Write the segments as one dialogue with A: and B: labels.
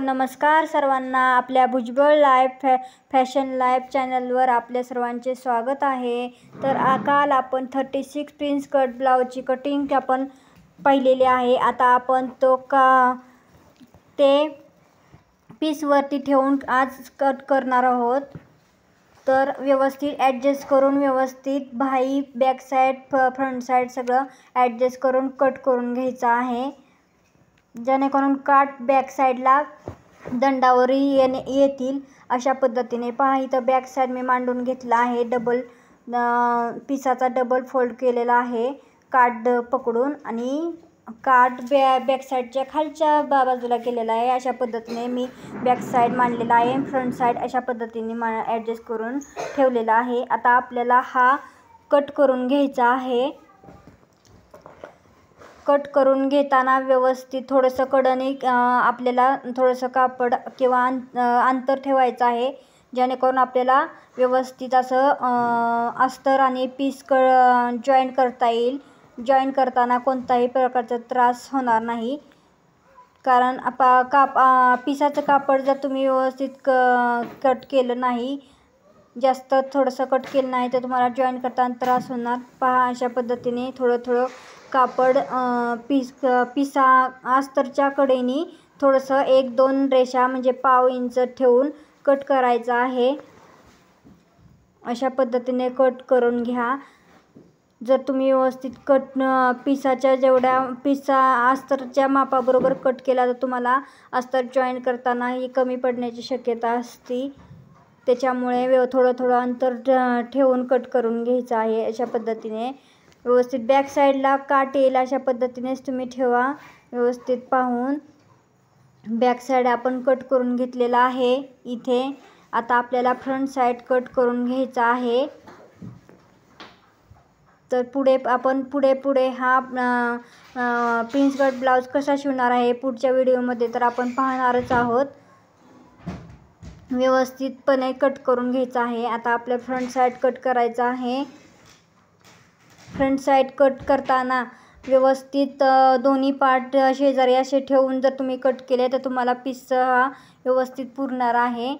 A: नमस्कार सर्वांना. आपल्या भुजबळ लाईफ फॅशन लाईफ चॅनलवर आपल्या सर्वांचे स्वागत आहे. तर काल आपण 36 प्रिन्स कट ब्लाऊजची कटिंग आपण पाहिलेली आहे. आता आपण ते पीसवरती ठेवून आज कट करणार आहोत. तर व्यवस्थित ॲडजस्ट करून व्यवस्थित बाही बॅक साईड फ्रंट साईड सगळं ॲडजस्ट करून कट करून घ्यायचं आहे, जेणेकरून काट बॅक साईडला दंडावरही येतील अशा पद्धतीने. पहा इथं बॅक साईड मी मांडून घेतला आहे. डबल पिसाचा डबल फोल्ड केलेला आहे काट पकडून, आणि काट बॅक साईडच्या खालच्या बाजूला केलेला आहे. अशा पद्धतीने मी बॅक साईड मांडलेला आहे. फ्रंट साईड अशा पद्धतीने ॲडजस्ट करून ठेवलेला आहे. आता आपल्याला हा कट करून घ्यायचा आहे. कट करून घेताना व्यवस्थित थोडंसं कडनी आपल्याला थोडंसं कापड किंवा अंतर ठेवायचं आहे, जेणेकरून आपल्याला व्यवस्थित असं अस्तर आणि पीस जॉईंट करता येईल. जॉईंट करताना कोणताही प्रकारचा त्रास होणार नाही, कारण पिसाचं कापड जर तुम्ही व्यवस्थित कट केलं नाही, जास्त थोडंसं कट केलं नाही, तर तुम्हाला जॉईंट करताना त्रास होणार. पहा अशा पद्धतीने थोडं कापड पिसा अस्तरच्या कडेने थोडंसं 1-2 रेषा म्हणजे पाव इंच ठेवून कट करायचं आहे. अशा पद्धतीने कट करून घ्या. जर तुम्ही व्यवस्थित पिसाच्या जेवढ्या अस्तरच्या मापाबरोबर कट केला, तर तुम्हाला अस्तर जॉईंट करताना ही कमी पडण्याची शक्यता असते. त्याच्यामुळे थोडं अंतर ठेवून कट करून घ्यायचं आहे. अशा पद्धतीने व्यवस्थित बॅक साईडला काट येईल अशा पद्धतीनेच तुम्ही ठेवा. व्यवस्थित पाहून बॅक साईड आपण कट करून घेतलेला आहे इथे. आता आपल्याला फ्रंट साईड कट करून घ्यायचा आहे. तर पुढे हा प्रिन्स कट ब्लाऊज कसा शिवणार आहे पुढच्या व्हिडिओमध्ये तर आपण पाहणारच आहोत. व्यवस्थितपणे कट करून घ्यायचा आहे. आता आपल्या फ्रंट साईड कट करायचा आहे. फ्रंट साईड कट करताना व्यवस्थित दोन्ही पार्ट शेजारी असे ठेवून जर तुम्ही कट केले, तर तुम्हाला पीस हा व्यवस्थित पुरणार आहे.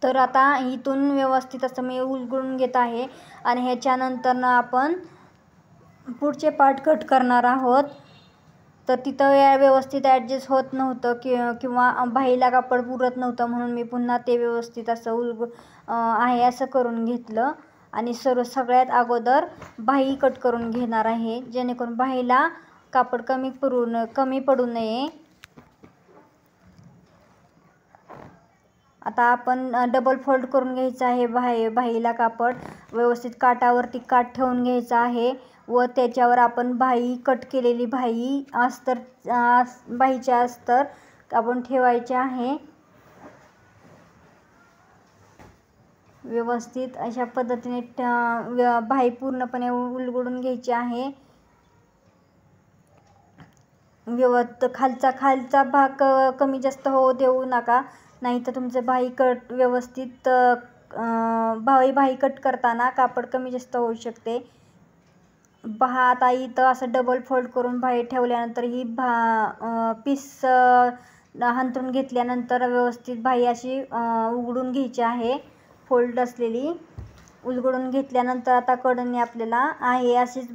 A: तर आता इथून व्यवस्थित असं मी उलगडून घेत आहे, आणि ह्याच्यानंतर आपण पुढचे पार्ट कट करणार आहोत. तर तिथं व्यवस्थित ॲडजस्ट होत नव्हतं किंवा बाहीला कापड पुरत नव्हतं, म्हणून मी पुन्हा ते व्यवस्थित असं असं करून घेतलं. आणि सगळ्यात अगोदर बाही कट करून घेणार आहे, जेणेकरून बाहीला कापड कमी पडू नये. आता आपण डबल फोल्ड करून घ्यायचं आहे बाहीला कापड. व्यवस्थित काटावरती काट ठेवून घ्यायचा आहे, व त्याच्यावर आपण कट केलेली बाहीचे अस्तर आपण ठेवायचे आहे. व्यवस्थित अशा पद्धतीने बाही पूर्णपणे उलगडून घ्यायची आहे. खालचा भाग कमी जास्त होऊ देऊ नका, नाही तर तुमचं बाही कट करताना कापड कमी जास्त होऊ शकते. आता इथं असं डबल फोल्ड करून बाही ठेवल्यानंतर ही पीस हांतरून घेतल्यानंतर व्यवस्थित बाही अशी उघडून घ्यायची आहे. फोल्ड असलेली उलगडून घेतल्यानंतर आता कडनी आपल्याला अशीच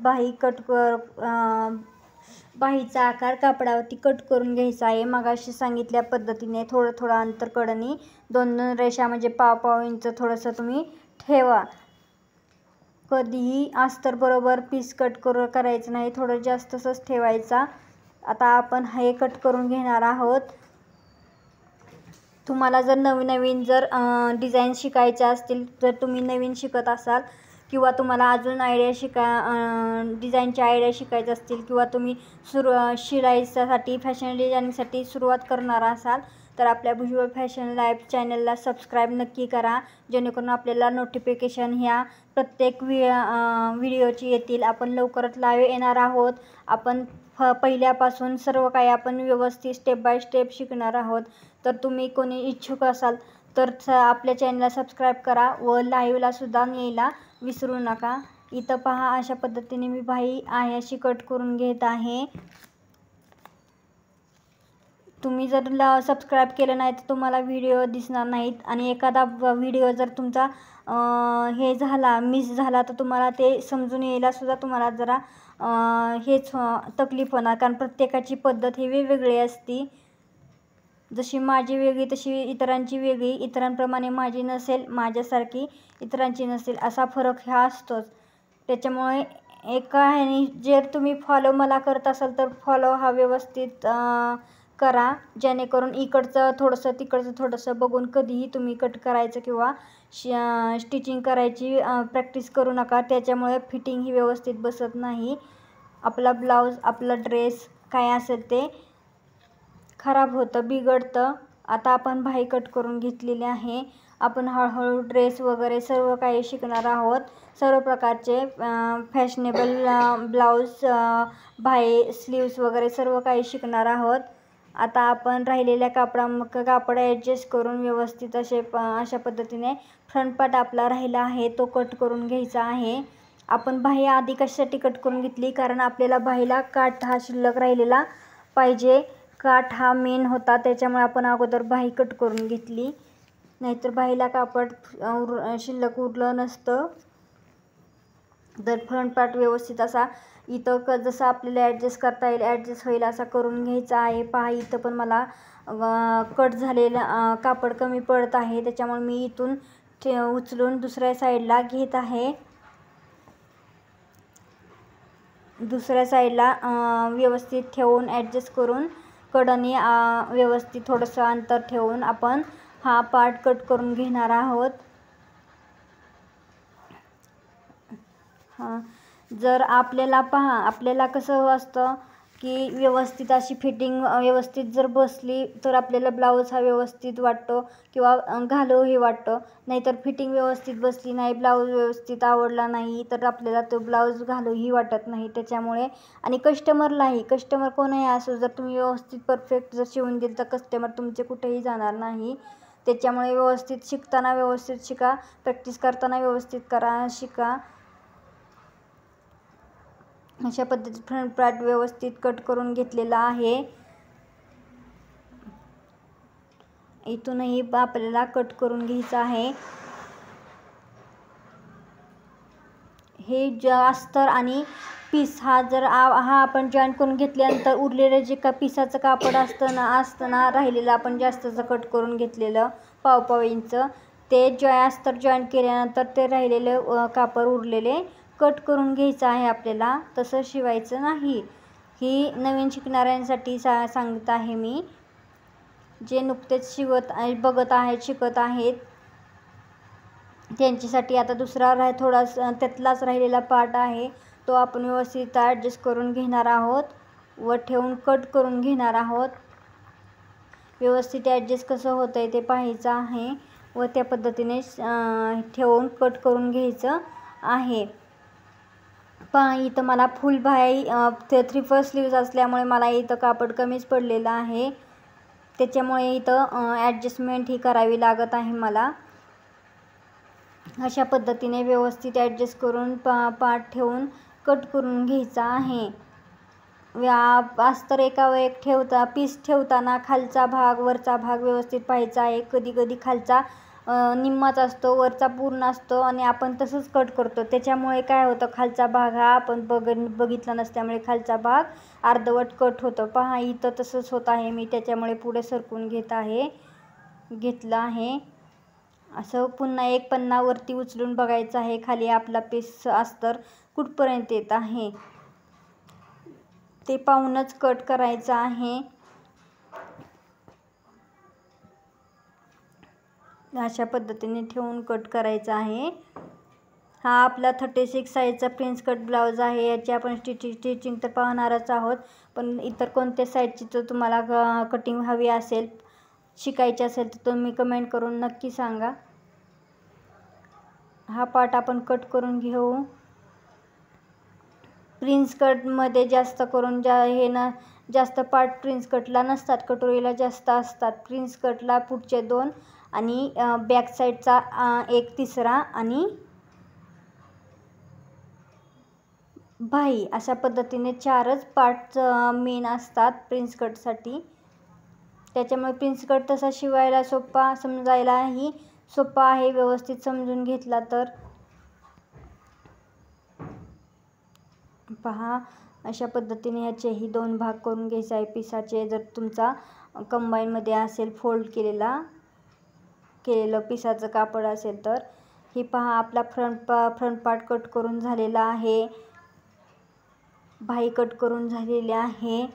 A: बाहीचा आकार कापडावरती कट करून घ्यायचा आहे. मगाशी सांगितल्या पद्धतीने थोडं अंतर कडनी 2-2 रेषा म्हणजे पाव इंच थोडंसं तुम्ही ठेवा. कधीही अस्तर बरोबर पीस कट करायचं नाही, थोडं जास्तच ठेवायचा. आता आपण हे कट करून घेणार आहोत. तुम्हाला जर नवीन डिझाईन शिकायच्या असतील, जर तुम्ही नवीन शिकत असाल किंवा तुम्हाला अजून डिझाईनच्या आयडिया शिकायच्या असतील, किंवा तुम्ही शिलाईसाठी फॅशन डिझायनिंगसाठी सुरुवात करणार असाल, तर आपल्या भुजबळ फॅशन लाईफ चॅनलला सबस्क्राईब नक्की करा, जेणेकरून आपल्याला नोटिफिकेशन ह्या प्रत्येक व्हिडिओची येतील. आपण लवकरच लाईव्ह येणार आहोत. आपण पहिल्यापासून सर्व काही आपण व्यवस्थित स्टेप बाय स्टेप शिकणार आहोत. तर तुम्ही कोणी इच्छुक असाल तर आपल्या चॅनलला सबस्क्राईब करा, व लाईव्हला सुद्धा यायला विसरू नका. इथं पहा अशा पद्धतीने मी बाही अशी कट करून घेत आहे. तुम्ही जर सबस्क्राईब केलं नाही तर तुम्हाला व्हिडिओ दिसणार नाहीत आणि एखादा व्हिडिओ जर तुमचा हे झाला मिस झाला तर तुम्हाला ते समजून यायला सुद्धा तुम्हाला जरा हेच तकलीफ होणार, कारण प्रत्येकाची पद्धत ही वेगवेगळी असती. जशी माझी वेगळी तशी इतरांची वेगळी, इतरांप्रमाणे माझी नसेल, माझ्यासारखी इतरांची नसेल, असा फरक हा असतोच. त्याच्यामुळे एका ह्याने जर तुम्ही फॉलो मला करत असाल तर फॉलो हा व्यवस्थित करा, जेणेकरून इकडचं थोडंसं तिकडचं थोडंसं बघून कधीही तुम्ही कट करायचं किंवा स्टिचिंग करायची प्रॅक्टिस करू नका. त्याच्यामुळे फिटिंग ही व्यवस्थित बसत नाही. आपला ब्लाऊज, आपला ड्रेस काय असेल ते खराब होतं, बिघडतं. आता आपण बाही कट करून घेतलेली आहे. आपण हळूहळू ड्रेस वगैरे सर्व काही शिकणार आहोत. सर्व प्रकारचे फॅशनेबल ब्लाऊज, बाही, स्लीव्स वगैरे सर्व काही शिकणार आहोत. आता आपण राहिलेल्या कापड ॲडजस्ट करून व्यवस्थित अशा पद्धतीने फ्रंट पार्ट आपला राहिला आहे तो कट करून घ्यायचा आहे. आपण बाही आधी कशासाठी कट करून घेतली, कारण आपल्याला बाहीला काठ हा शिल्लक राहिलेला पाहिजे. काठ हा मेन होता, त्याच्यामुळे आपण अगोदर बाही कट करून घेतली, नाहीतर बाहीला कापड शिल्लक उरलं नसतं. जर फ्रंट पार्ट व्यवस्थित असा इथं जसं आपल्याला ॲडजस्ट करता येईल, ॲडजस्ट होईल असा करून घ्यायचा आहे. पहा, इथं पण मला कट झालेलं कापड कमी पडत आहे, त्याच्यामुळे मी इथून उचलून दुसऱ्या साईडला घेत आहे. दुसऱ्या साईडला व्यवस्थित ठेवून ॲडजस्ट करून कडाने व्यवस्थित थोडंसं अंतर ठेवून आपण हा पार्ट कट करून घेणार आहोत. जर आपल्याला कसं असतं की व्यवस्थित अशी फिटिंग व्यवस्थित जर बसली तर आपल्याला ब्लाऊज हा व्यवस्थित वाटतो किंवा घालूही वाटतं. नाहीतर फिटिंग व्यवस्थित बसली नाही, ब्लाऊज व्यवस्थित आवडला नाही तर आपल्याला तो ब्लाऊज घालूही वाटत नाही. त्याच्यामुळे आणि कस्टमर कोणीही असो, जर तुम्ही व्यवस्थित परफेक्ट जर शिवून दिलं तर कस्टमर तुमचे कुठेही जाणार नाही. त्याच्यामुळे व्यवस्थित शिकताना व्यवस्थित शिका, प्रॅक्टिस करताना व्यवस्थित शिका. अशा पद्धतीत फ्रंट पार्ट व्यवस्थित कट करून घेतलेला आहे. इथूनही आपल्याला कट करून घ्यायचं आहे. हे अस्तर आणि पीस हा आपण जॉईंट करून घेतल्यानंतर उरलेलं जे पिसाचं कापड असतं ना राहिलेलं, आपण जास्तचं कट करून घेतलेलं पाव इंच, ते अस्तर जॉईंट केल्यानंतर ते राहिलेलं कापड उरलेले कट करून घ्यायचं आहे आपल्याला. तसं शिवायचं नाही. ही नवीन शिकणाऱ्यांसाठी सांगत आहे मी. जे नुकतेच बघत आहेत, शिकत आहेत, त्यांच्यासाठी. आता दुसरा थोडासा त्यातलाच राहिलेला पार्ट आहे, तो आपण व्यवस्थित ॲडजस्ट करून घेणार आहोत व ठेवून कट करून घेणार आहोत. व्यवस्थित ॲडजस्ट कसं होतं आहे ते पाहायचं आहे व त्या पद्धतीने ठेवून कट करून घ्यायचं आहे. पहा, इथं मला फुल बाही 3/4 स्लीव्ज असल्यामुळे मला इथं कापड कमीच पडलेलं आहे. त्याच्यामुळे इथं ॲडजस्टमेंट ही करावी लागत आहे मला. अशा पद्धतीने व्यवस्थित ॲडजस्ट करून पार्ट ठेवून कट करून घ्यायचा आहे. अस्तर एकावर एक पीस ठेवताना खालचा भाग वरचा भाग व्यवस्थित पाहायचा आहे. कधी कधी खालचा निम्माच असतो, वरचा पूर्ण असतो आणि आपण तसंच कट करतो. त्याच्यामुळे काय होतं, खालचा भाग हा आपण बघितला नसल्यामुळे खालचा भाग अर्धवट कट होतो. पहा, इथं तसंच होत आहे. मी त्याच्यामुळे पुढे सरकून घेतलं आहे. असं पुन्हा एक पन्नावरती उचलून बघायचं आहे खाली आपला पीस अस्तर कुठपर्यंत येत आहे ते पाहूनच कट करायचं आहे. अशा पद्धतीने ठेवून कट करायचा आहे. हा आपला 36 साईजचा प्रिन्स कट ब्लाऊज आहे. याची आपण स्टिचिंग तर पाहणारच आहोत, पण इतर कोणत्या साईजची जर तुम्हाला कटिंग हवी असेल, शिकायची असेल तर तुम्ही कमेंट करून नक्की सांगा. हा पार्ट आपण कट करून घेऊ. प्रिन्स कटमध्ये जास्त करून जास्त पार्ट प्रिन्स कटला नसतात, कटोरीला जास्त असतात. प्रिन्स कटला पुढचे 2 आणि बॅक साईडचा 1/3 आणि बाही, अशा पद्धतीने 4च पार्ट मेन असतात प्रिन्स कटसाठी. त्याच्यामुळे प्रिन्स कट तसा शिवायला सोपा, समजायलाही सोपा आहे व्यवस्थित समजून घेतला तर. पहा अशा पद्धतीने ह्याचेही 2 भाग करून घ्यायचे आहे पिसाचे. जर तुमचा कंबाईनमध्ये असेल फोल्ड केलेलं पिसाचं कापड असेल तर. ही पहा आपला फ्रंट पार्ट कट करून झालेला आहे, बाही कट करून झालेली आहे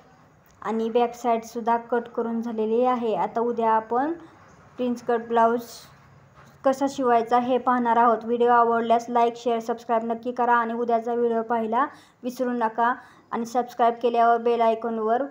A: आणि बॅक साईडसुद्धा कट करून झालेली आहे. आता उद्या आपण प्रिन्स कट ब्लाऊज कसा शिवायचा हे पाहणार आहोत. व्हिडिओ आवडल्यास लाईक, शेअर, सबस्क्राईब नक्की करा आणि उद्याचा व्हिडिओ पाहायला विसरू नका आणि सबस्क्राईब केल्यावर बेल आयकॉनवर